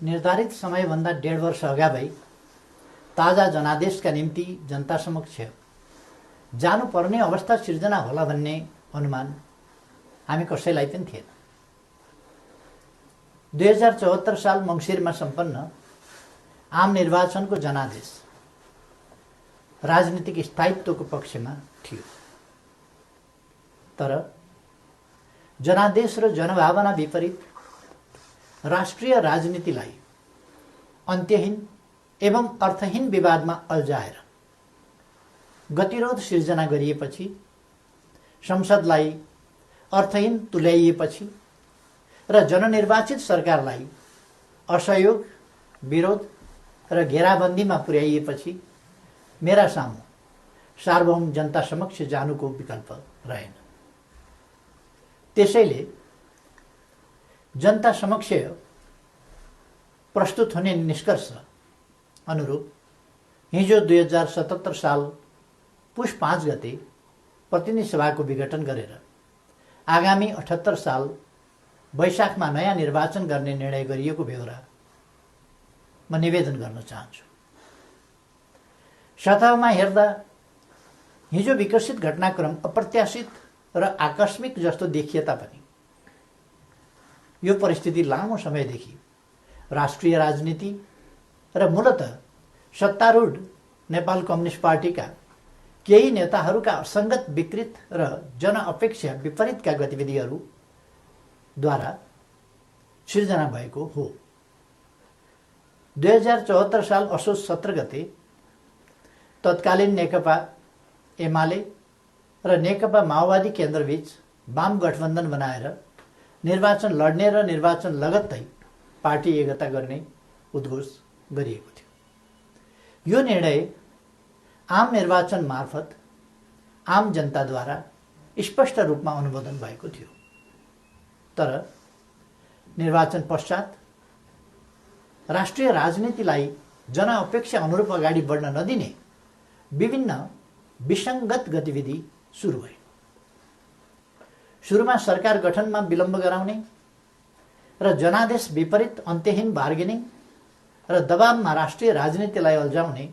निर्धारित समयभन्दा 1.5 वर्ष अगावै ताजा जनादेशका निम्ति जनता समक्ष जानुपर्ने अवस्था सिर्जना होला भन्ने अनुमान हामी कसैलाई पनि थिएन। 2074 साल मङ्सिरमा सम्पन्न आम निर्वाचनको जनादेश राजनीतिक स्थायित्वको पक्षमा थियो, तर जनादेश र जनभावना विपरीत राष्ट्रिय राजनीतिलाई अन्त्यहीन एवं अर्थहीन विवादमा अल्झाएर गतिरोध सिर्जना गरिएपछि, संसदलाई अर्थहीन तुल्याइएपछि र जननिर्वाचित सरकारलाई असहयोग, विरोध र घेराबन्दीमा पुर्याइएपछि मेरा सामु सार्वभौम जनता समक्ष जानुको विकल्प रहेन। त्यसैले जनता समक्ष प्रस्तुत हुने निष्कर्ष अनुरूप हिजो 2077 साल पुष 5 गते प्रतिनिधि सभाको विघटन गरेर आगामी 78 साल वैशाखमा नयाँ निर्वाचन गर्ने निर्णय गरिएको बेहोरा म निवेदन गर्न चाहन्छु। सतहमा हेर्दा हिजो विकसित घटनाक्रम अप्रत्याशित र आकस्मिक जस्तो देखिए तापनि यो परिस्थिति लामो समयदेखि राष्ट्रिय राजनीति र मूलतः सत्तारूढ नेपाल कम्युनिस्ट पार्टीका केही नेताहरूका असङ्गत, विकृत र जनअपेक्षा विपरीतका गतिविधिहरूद्वारा सिर्जना भएको हो। 2074 साल असोज 17 गते तत्कालीन नेकपा एमाले र नेकपा माओवादी केन्द्रबीच वाम गठबन्धन बनाएर निर्वाचन लड्ने र निर्वाचन लगत्तै पार्टी एकता गर्ने उद्घोष गरिएको थियो। यो निर्णय आम निर्वाचन मार्फत आम जनताद्वारा स्पष्ट रूपमा अनुमोदन भएको थियो, तर निर्वाचन पश्चात राष्ट्रिय राजनीतिलाई जनअपेक्षा अनुरूप अगाडि बढ्न नदिने विभिन्न विसङ्गत गतिविधि सुरु भए। सुरुमा सरकार गठनमा विलम्ब गराउने र जनादेश विपरीत अन्त्यहीन बार्गेनिङ र दबावमा राष्ट्रिय राजनीतिलाई अल्झाउने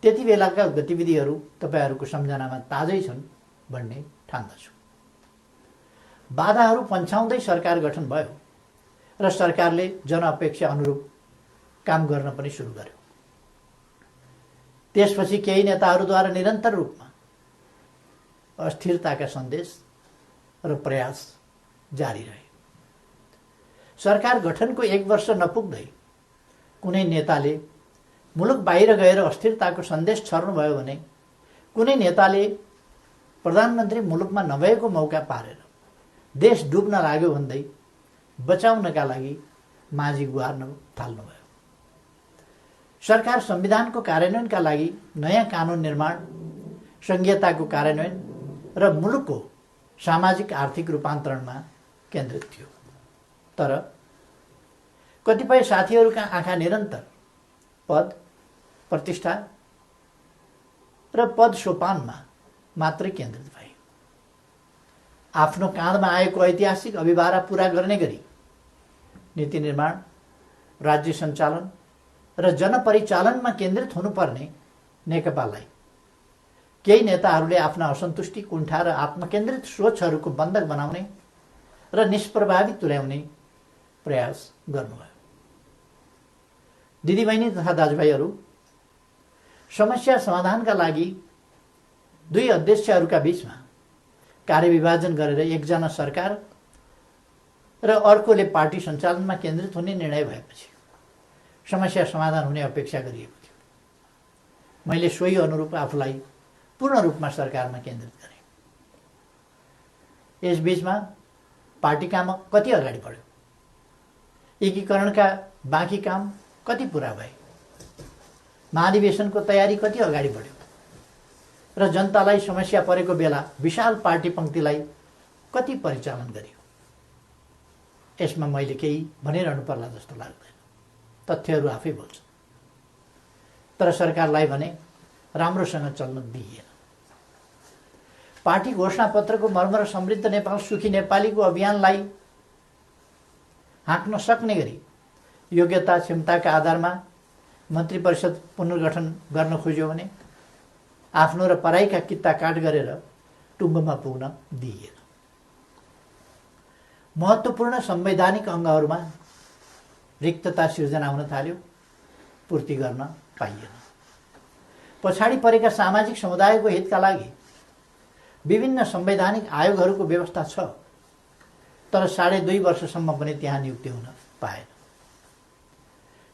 त्यति बेलाका गतिविधिहरू तपाईहरूको सम्झनामा ताजै छन् भन्ने ठान्दछु। बाधाहरू पन्छाउँदै सरकार गठन भयो र सरकारले जनअपेक्षा अनुरूप काम गर्न पनि सुरु गर्यो। त्यसपछि केही नेताहरूद्वारा निरन्तर रूपमा अस्थिरताका सन्देश र प्रयास जारी रहे। सरकार गठनको 1 वर्ष नपुग्दै कुनै नेताले मुलुक बाहिर गएर अस्थिरताको सन्देश छर्नुभयो भने कुनै नेताले प्रधानमन्त्री मुलुकमा नभएको मौका पारेर देश डुब्न लाग्यो भन्दै बचाउनका लागि माझी गुहार्न थाल्नुभयो। सरकार संविधानको कार्यान्वयनका लागि नयाँ कानुन निर्माण, संघीयताको कार्यान्वयन र मुलुकको सामाजिक आर्थिक रूपान्तरणमा केन्द्रित थियो, तर कतिपय साथीहरूका आँखा निरन्तर पद, प्रतिष्ठा र पद सोपानमा मात्रै केन्द्रित भए। आफ्नो काँधमा आएको ऐतिहासिक अभिभारा पूरा गर्ने गरी नीति निर्माण, राज्य सञ्चालन र जनपरिचालनमा केन्द्रित हुनुपर्ने नेकपालाई केही नेताहरूले आफ्ना असन्तुष्टि, कुण्ठा र आत्मकेन्द्रित सोचहरूको बन्धक बनाउने र निष्प्रभावित तुल्याउने प्रयास गर्नुभयो। दिदीबहिनी तथा दाजुभाइहरू, समस्या समाधानका लागि दुई अध्यक्षहरूका बीचमा कार्यविभाजन गरेर एकजना सरकार र अर्कोले पार्टी सञ्चालनमा केन्द्रित हुने निर्णय भएपछि समस्या समाधान हुने अपेक्षा गरिएको थियो। मैले सोही अनुरूप आफूलाई पूर्ण रूपमा सरकारमा केन्द्रित गरेँ। यसबीचमा पार्टी काम कति अगाडि बढ्यो, एकीकरणका बाँकी काम कति पुरा भए, महाधिवेशनको तयारी कति अगाडि बढ्यो र जनतालाई समस्या परेको बेला विशाल पार्टी पङ्क्तिलाई कति परिचालन गरियो। यसमा मैले केही भनिरहनु पर्ला जस्तो लाग्दैन, तथ्यहरू आफै बोल्छन्। तर सरकारलाई भने राम्रोसँग चल्न दिइएन। पार्टी घोषणापत्रको मर्म र समृद्ध नेपाल सुखी नेपालीको अभियानलाई हाँक्न सक्ने गरी योग्यता क्षमताका आधारमा मन्त्री परिषद पुनर्गठन गर्न खोज्यो भने आफ्नो र पराईका कित्ता काट गरेर टुङ्गोमा पुग्न दिइएन। महत्त्वपूर्ण संवैधानिक अङ्गहरूमा रिक्तता सिर्जना हुन थाल्यो, पूर्ति गर्न पाइएन। पछाडि परेका सामाजिक समुदायको हितका लागि विभिन्न संवैधानिक आयोगहरूको व्यवस्था छ, तर 2.5 वर्षसम्म पनि त्यहाँ नियुक्ति हुन पाएन।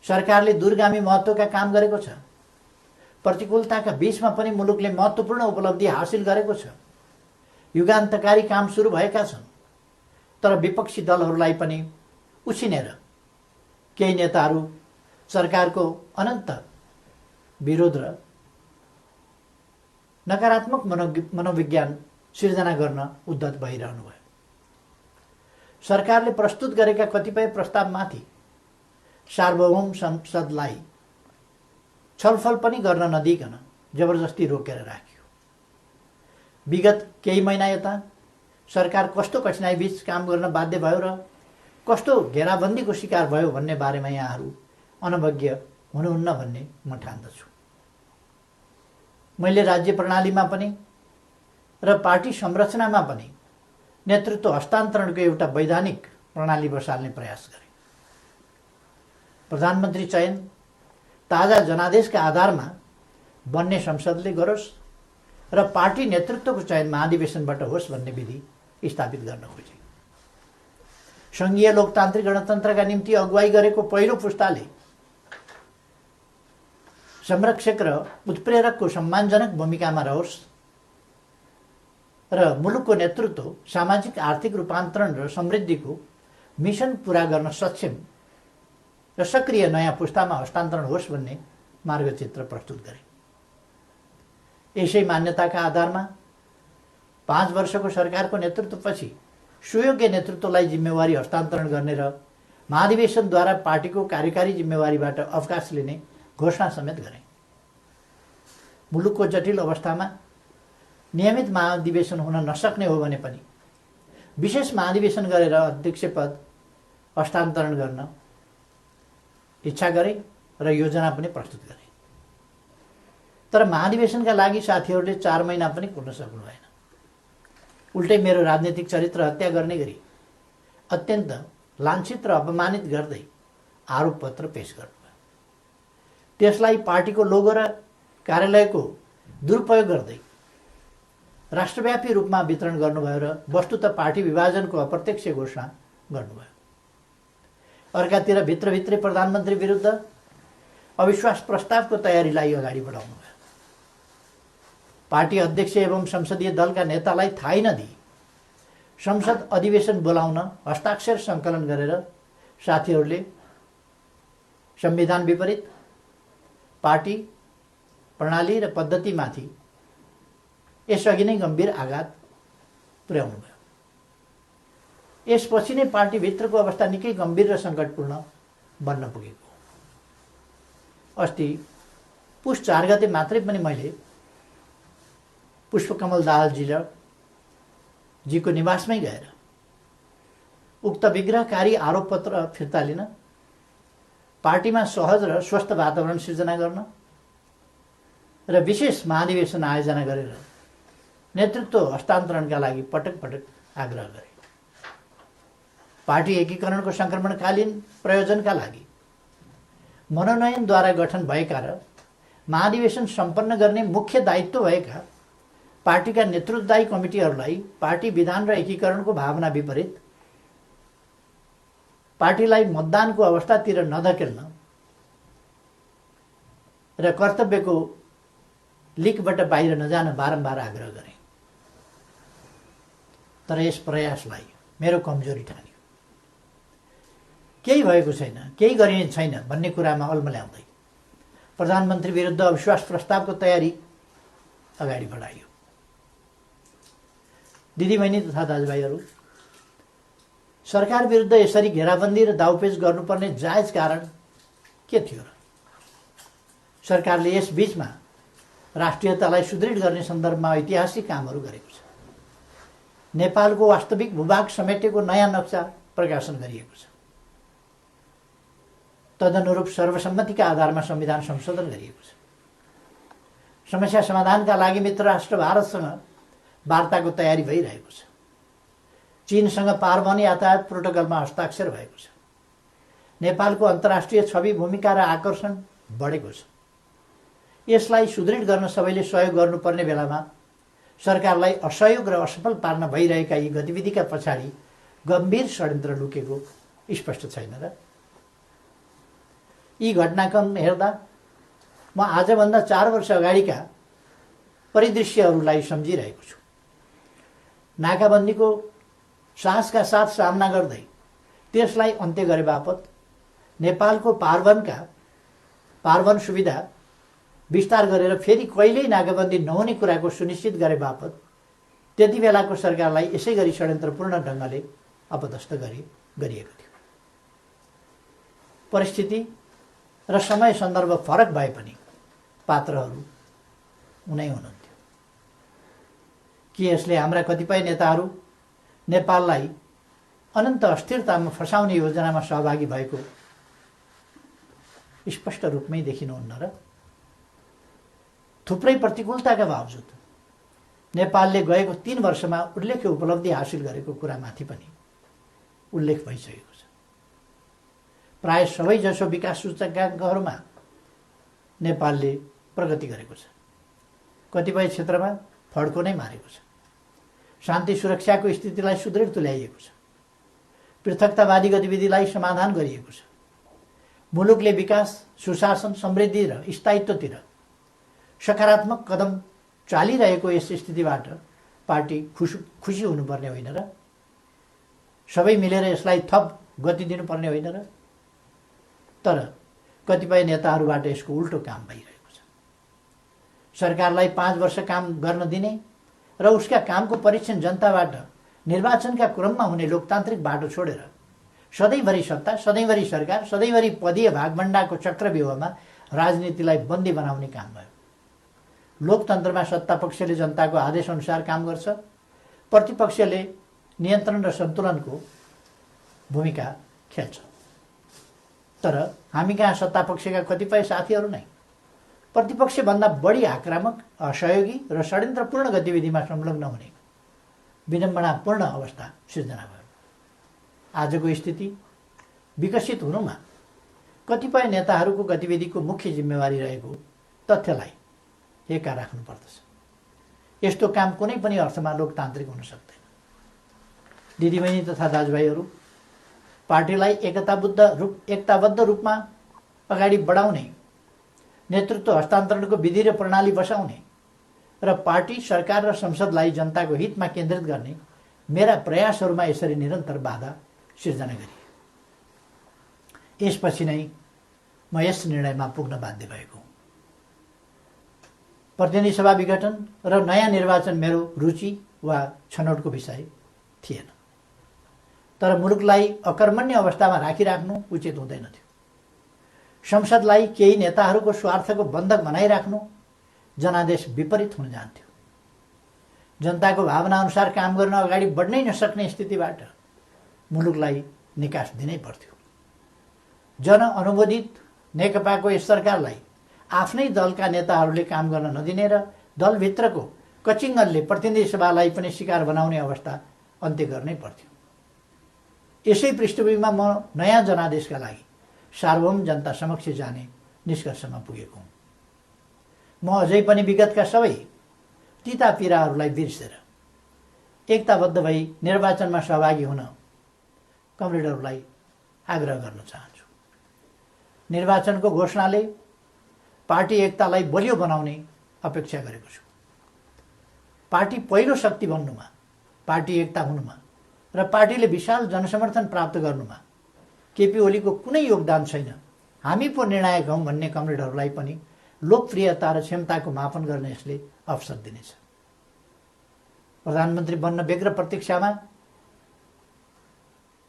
सरकारले दूरगामी महत्त्वका काम गरेको छ। प्रतिकूलताका बीचमा पनि मुलुकले महत्त्वपूर्ण उपलब्धि हासिल गरेको छ। युगान्तकारी काम सुरु भएका छन्, तर विपक्षी दलहरूलाई पनि उछिनेर केही नेताहरू सरकारको अनन्त विरोध र नकारात्मक मनोविज्ञान सिर्जना गर्न उद्धत भइरहनु भयो। सरकारले प्रस्तुत गरेका कतिपय प्रस्तावमाथि सार्वभौम संसदलाई छलफल पनि गर्न नदिइकन जबरजस्ती रोकेर राखियो। विगत केही महिना यता सरकार कस्तो कठिनाइ बीच काम गर्न बाध्य भयो र कस्तो घेराबन्दीको शिकार भयो भन्ने बारेमा यहाँहरू अनभिज्ञ हुनुहुन्न भन्ने म ठान्दछु। मैले राज्य प्रणालीमा पनि र पार्टी संरचनामा पनि नेतृत्व हस्तान्तरणको एउटा वैधानिक प्रणाली बसाल्ने प्रयास गरेँ। प्रधानमन्त्री चयन ताजा जनादेशका आधारमा बन्ने संसदले गरोस् र पार्टी नेतृत्वको चयन महाधिवेशनबाट होस् भन्ने विधि स्थापित गर्न खोजे। सङ्घीय लोकतान्त्रिक गणतन्त्रका निम्ति अगुवाई गरेको पहिलो पुस्ताले संरक्षक र उत्प्रेरकको सम्मानजनक भूमिकामा रहोस् र मुलुकको नेतृत्व सामाजिक आर्थिक रूपान्तरण र समृद्धिको मिसन पूरा गर्न सक्षम र सक्रिय नयाँ पुस्तामा हस्तान्तरण होस् भन्ने मार्गचित्र प्रस्तुत गरे। यसै मान्यताका आधारमा 5 वर्षको सरकारको नेतृत्वपछि सुयोग्य नेतृत्वलाई जिम्मेवारी हस्तान्तरण गर्ने र महाधिवेशनद्वारा पार्टीको कार्यकारी जिम्मेवारीबाट अवकाश लिने घोषणा समेत गरे। मुलुकको जटिल अवस्थामा नियमित महाधिवेशन हुन नसक्ने हो भने पनि विशेष महाधिवेशन गरेर अध्यक्ष पद हस्तान्तरण गर्न इच्छा गरे र योजना पनि प्रस्तुत गरे। तर महाधिवेशनका लागि साथीहरूले 4 महिना पनि कुर्न सक्नु भएन। उल्टै मेरो राजनीतिक चरित्र हत्या गर्ने गरी अत्यन्त लाञ्छित र अपमानित गर्दै आरोप पत्र पेश गर्नुभयो। त्यसलाई पार्टीको लोगो र कार्यालयको दुरुपयोग गर्दै राष्ट्रव्यापी रूपमा वितरण गर्नुभयो र वस्तुतः पार्टी विभाजनको अप्रत्यक्ष घोषणा गर्नुभयो। अर्कातिर भित्रभित्रै प्रधानमन्त्री विरुद्ध अविश्वास प्रस्तावको तयारीलाई अगाडि बढाउनु भयो। पार्टी अध्यक्ष एवं संसदीय दलका नेतालाई थाहै नदिई संसद अधिवेशन बोलाउन हस्ताक्षर सङ्कलन गरेर साथीहरूले संविधान विपरीत पार्टी प्रणाली र पद्धतिमाथि यसअघि नै गम्भीर आघात पुर्याउनु भयो। यसपछि नै पार्टीभित्रको अवस्था निकै गम्भीर र सङ्कटपूर्ण बन्न पुगेको। अस्ति पुस 4 गते मात्रै पनि मैले पुष्पकमल दाहालजीको निवासमै गएर उक्त विग्रहकारी आरोप पत्र फिर्ता लिन, पार्टीमा सहज र स्वस्थ वातावरण सिर्जना गर्न र विशेष महाधिवेशन आयोजना गरेर नेतृत्व हस्तान्तरणका लागि पटक पटक आग्रह गरे। पार्टी एकीकरणको सङ्क्रमणकालीन प्रयोजनका लागि मनोनयनद्वारा गठन भएका र महाधिवेशन सम्पन्न गर्ने मुख्य दायित्व भएका पार्टीका नेतृत्वदायी कमिटीहरूलाई पार्टी विधान र एकीकरणको भावना विपरीत पार्टीलाई मतदानको अवस्थातिर नधकेल्न र कर्तव्यको लिकबाट बाहिर नजान बारम्बार आग्रह गरे। तर यस प्रयासलाई मेरो कमजोरी ठानियो। केही भएको छैन, केही गरिने छैन भन्ने कुरामा अल्मल्याउँदै प्रधानमन्त्री विरुद्ध अविश्वास प्रस्तावको तयारी अगाडि बढाइयो। दिदीबहिनी तथा दाजुभाइहरू, सरकार विरुद्ध यसरी घेराबन्दी र दाउपेच गर्नुपर्ने जायज कारण के थियो र? सरकारले यस बीचमा राष्ट्रियतालाई सुदृढ गर्ने सन्दर्भमा ऐतिहासिक कामहरू गरेको छ। नेपालको वास्तविक भूभाग समेटेको नयाँ नक्सा प्रकाशन गरिएको छ। तदनुरूप सर्वसम्मतिका आधारमा संविधान संशोधन गरिएको छ। समस्या समाधानका लागि मित्र राष्ट्र भारतसँग वार्ताको तयारी भइरहेको छ। चीनसँग पारवन यातायात प्रोटोकलमा हस्ताक्षर भएको छ। नेपालको अन्तर्राष्ट्रिय छवि, भूमिका र आकर्षण बढेको छ। यसलाई सुदृढ गर्न सबैले सहयोग गर्नुपर्ने बेलामा सरकारलाई असहयोग र असफल पार्न भइरहेका यी गतिविधिका पछाडि गम्भीर षड्यन्त्र लुकेको स्पष्ट छैन र? यी घटनाक्रम हेर्दा म आजभन्दा 4 वर्ष अगाडिका परिदृश्यहरूलाई सम्झिरहेको छु। नाकाबन्दीको साहसका साथ सामना गर्दै त्यसलाई अन्त्य गरे बापत नेपालको पारवन सुविधा विस्तार गरेर फेरि कहिल्यै नाकाबन्दी नहुने कुराको सुनिश्चित गरे बापत त्यति बेलाको सरकारलाई यसै गरी षड्यन्त्रपूर्ण ढङ्गले अपदस्थ गरिएको थियो। परिस्थिति र समय सन्दर्भ फरक भए पनि पात्रहरू उनै हुनुहुन्थ्यो। के यसले हाम्रा कतिपय नेताहरू नेपाललाई अनन्त अस्थिरतामा फसाउने योजनामा सहभागी भएको स्पष्ट रूपमै देखिनुहुन्न र? थुप्रै प्रतिकूलताका बावजुद नेपालले गएको 3 वर्षमा उल्लेख्य उपलब्धि हासिल गरेको कुरामाथि पनि उल्लेख भइसकेको छ। प्राय सबैजसो विकास सूचकाङ्कहरूमा नेपालले प्रगति गरेको छ। कतिपय क्षेत्रमा फड्को नै मारेको छ। शान्ति सुरक्षाको स्थितिलाई सुदृढ तुल्याइएको छ। पृथकतावादी गतिविधिलाई समाधान गरिएको छ। मुलुकले विकास, सुशासन, समृद्धि र स्थायित्वतिर सकारात्मक कदम चालिरहेको यस स्थितिबाट पार्टी खुसी हुनुपर्ने होइन र? सबै मिलेर यसलाई थप गति दिनुपर्ने होइन र? तर कतिपय नेताहरूबाट यसको उल्टो काम भइरहेको छ। सरकारलाई 5 वर्ष काम गर्न दिने र उसका कामको परीक्षण जनताबाट निर्वाचनका क्रममा हुने लोकतान्त्रिक बाटो छोडेर सधैँभरि सत्ता, सधैँभरि सरकार, सधैँभरि पदीय भागभण्डाको चक्रव्यूहमा राजनीतिलाई बन्दी बनाउने काम भयो। लोकतन्त्रमा सत्तापक्षले जनताको आदेशअनुसार काम गर्छ, प्रतिपक्षले नियन्त्रण र सन्तुलनको भूमिका खेल्छ। तर हामी कहाँ सत्तापक्षका कतिपय साथीहरू नै प्रतिपक्षभन्दा बढी आक्रामक, असहयोगी र षड्यन्त्रपूर्ण गतिविधिमा संलग्न हुने विडम्बनापूर्ण अवस्था सिर्जना भयो। आजको स्थिति विकसित हुनुमा कतिपय नेताहरूको गतिविधिको मुख्य जिम्मेवारी रहेको तथ्यलाई एका राख्नुपर्दछ। यस्तो काम कुनै पनि अर्थमा लोकतान्त्रिक हुन सक्दैन। दिदीबहिनी तथा दाजुभाइहरू, पार्टीलाई एकताबद्ध रूपमा अगाडि बढाउने, नेतृत्व हस्तान्तरणको विधि र प्रणाली बसाउने र पार्टी, सरकार र संसदलाई जनताको हितमा केन्द्रित गर्ने मेरा प्रयासहरूमा यसरी निरन्तर बाधा सिर्जना गरिए। यसपछि नै म यस निर्णयमा पुग्न बाध्य भएको हुँ। प्रतिनिधि सभा विघटन र नयाँ निर्वाचन मेरो रुचि वा छनौटको विषय थिएन। तर मुलुकलाई अकर्मण्य अवस्थामा राखिराख्नु उचित हुँदैन थियो। संसदलाई केही नेताहरूको स्वार्थको बन्धक बनाइराख्नु जनादेश विपरीत हुन जान्थ्यो। जनताको भावना अनुसार काम गर्न अगाडि बढ्नै नसक्ने स्थितिबाट मुलुकलाई निकास दिनै पर्थ्यो। जनअनुमोदित नेकपाको यस सरकारलाई आफ्नै दलका नेताहरूले काम गर्न नदिने र दलभित्रको कचिङ्गनले प्रतिनिधि सभालाई पनि शिकार बनाउने अवस्था अन्त्य गर्नै पर्थ्यो। यसै पृष्ठभूमिमा म नयाँ जनादेशका लागि सार्वभौम जनता समक्ष जाने निष्कर्षमा पुगेको हुँ। म अझै पनि विगतका सबै तिता पीडाहरूलाई बिर्सेर एकताबद्ध भई निर्वाचनमा सहभागी हुन कमरेडहरूलाई आग्रह गर्न चाहन्छु। निर्वाचनको घोषणाले पार्टी एकतालाई बलियो बनाउने अपेक्षा गरेको छु। पार्टी पहिलो शक्ति बन्नुमा, पार्टी एकता हुनुमा र पार्टीले विशाल जनसमर्थन प्राप्त गर्नुमा केपी ओलीको कुनै योगदान छैन। हामी पो निर्णायक हौँ भन्ने कमरेडहरूलाई पनि लोकप्रियता र क्षमताको मापन गर्न यसले अवसर दिनेछ। प्रधानमन्त्री बन्न व्यग्र प्रतीक्षामा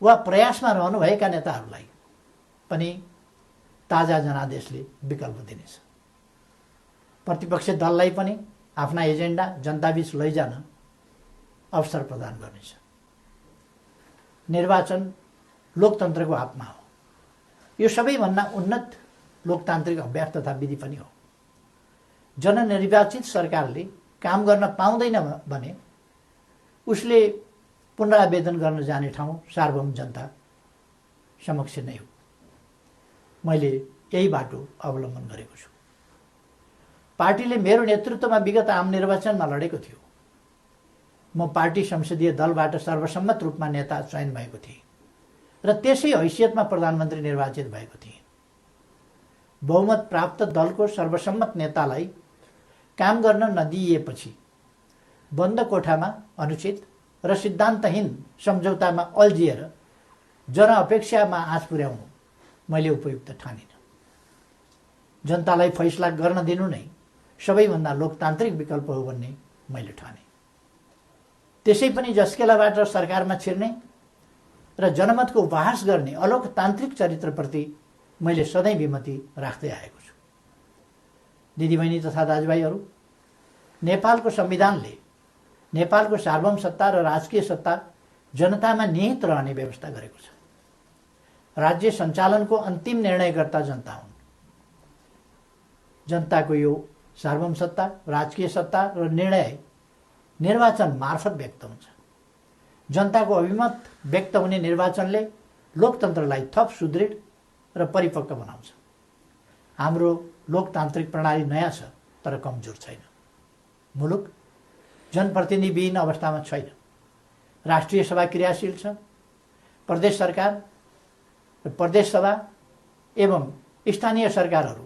वा प्रयासमा रहनुभएका नेताहरूलाई पनि ताजा जनादेशले विकल्प दिनेछ। प्रतिपक्ष दललाई पनि आफ्ना एजेन्डा जनताबीच लैजान अवसर प्रदान गर्नेछ। निर्वाचन लोकतन्त्रको आत्मा हो। यो सबैभन्दा उन्नत लोकतान्त्रिक अभ्यास तथा विधि पनि हो। जननिर्वाचित सरकारले काम गर्न पाउँदैन भने उसले पुनरावेदन गर्न जाने ठाउँ सार्वभौम जनता समक्ष नै हो। मैले यही बाटो अवलम्बन गरेको छु। पार्टीले मेरो नेतृत्वमा विगत आम निर्वाचनमा लडेको थियो। म पार्टी संसदीय दलबाट सर्वसम्मत रूपमा नेता चयन भएको थिएँ र त्यसै हैसियतमा प्रधानमन्त्री निर्वाचित भएको थिएँ। बहुमत प्राप्त दलको सर्वसम्मत नेतालाई काम गर्न नदिइएपछि बन्द कोठामा अनुचित र सिद्धान्तहीन सम्झौतामा अल्झिएर जनअपेक्षामा आँच पुर्याउनु मैले उपयुक्त ठानिनँ। जनतालाई फैसला गर्न दिनु नै सबैभन्दा लोकतान्त्रिक विकल्प हो भन्ने मैले ठाने। त्यसै पनि जस्केलाबाट सरकारमा छिर्ने र जनमतको उपहास गर्ने अलोकतान्त्रिक चरित्रप्रति मैले सधैँ विमति राख्दै आएको छु। दिदीबहिनी तथा दाजुभाइहरू, नेपालको संविधानले नेपालको सार्वभौम सत्ता र राजकीय सत्ता जनतामा निहित रहने व्यवस्था गरेको छ। राज्य सञ्चालनको अन्तिम निर्णयकर्ता जनता हुन्। जनताको यो सार्वभौम सत्ता, राजकीय सत्ता र निर्णय निर्वाचन मार्फत व्यक्त हुन्छ। जनताको अभिमत व्यक्त हुने निर्वाचनले लोकतन्त्रलाई थप सुदृढ र परिपक्व बनाउँछ। हाम्रो लोकतान्त्रिक प्रणाली नयाँ छ तर कमजोर छैन। मुलुक जनप्रतिनिधिविहीन अवस्थामा छैन। राष्ट्रिय सभा क्रियाशील छ। प्रदेश सरकार, प्रदेश सभा एवं स्थानीय सरकारहरू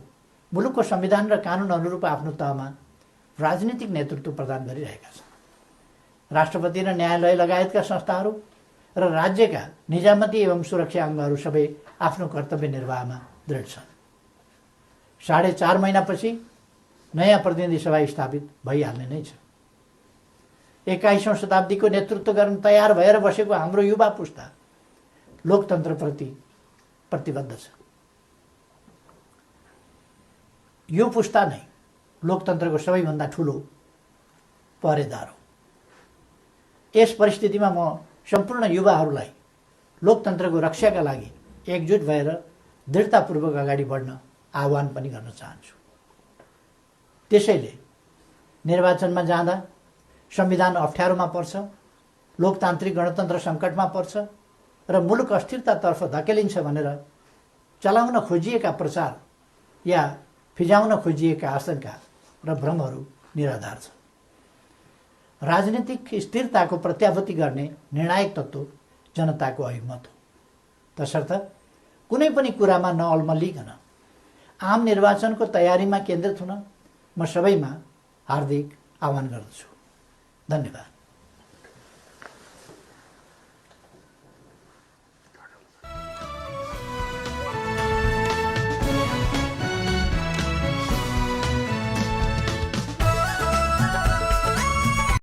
मुलुकको संविधान र कानुन अनुरूप आफ्नो तहमा राजनीतिक नेतृत्व प्रदान गरिरहेका छन्। राष्ट्रपति र न्यायालय लगायतका संस्थाहरू र राज्यका निजामती एवं सुरक्षा अङ्गहरू सबै आफ्नो कर्तव्य निर्वाहमा दृढ छन्। 4.5 महिनापछि नयाँ प्रतिनिधि सभा स्थापित भइहाल्ने नै छ। 21औं शताब्दीको नेतृत्व गर्न तयार भएर बसेको हाम्रो युवा पुस्ता लोकतन्त्रप्रति प्रतिबद्ध छ। यो पुस्ता नै लोकतन्त्रको सबैभन्दा ठुलो पहरेदार हो। यस परिस्थितिमा म सम्पूर्ण युवाहरूलाई लोकतन्त्रको रक्षाका लागि एकजुट भएर दृढतापूर्वक अगाडि बढ्न आह्वान पनि गर्न चाहन्छु। त्यसैले निर्वाचनमा जाँदा संविधान अप्ठ्यारोमा पर्छ, लोकतान्त्रिक गणतन्त्र सङ्कटमा पर्छ र मुलुक अस्थिरतातर्फ धकेलिन्छ भनेर चलाउन खोजिएका प्रचार या फिजाउन खोजिएका आशंका र भ्रमहरू निराधार छन्। राजनीतिक स्थिरताको प्रत्याभूति गर्ने निर्णायक तत्त्व जनताको अभिमत हो। तसर्थ कुनै पनि कुरामा नअल्मलिकन आम निर्वाचनको तयारीमा केन्द्रित हुन म सबैमा हार्दिक आह्वान गर्दछु। धन्यवाद।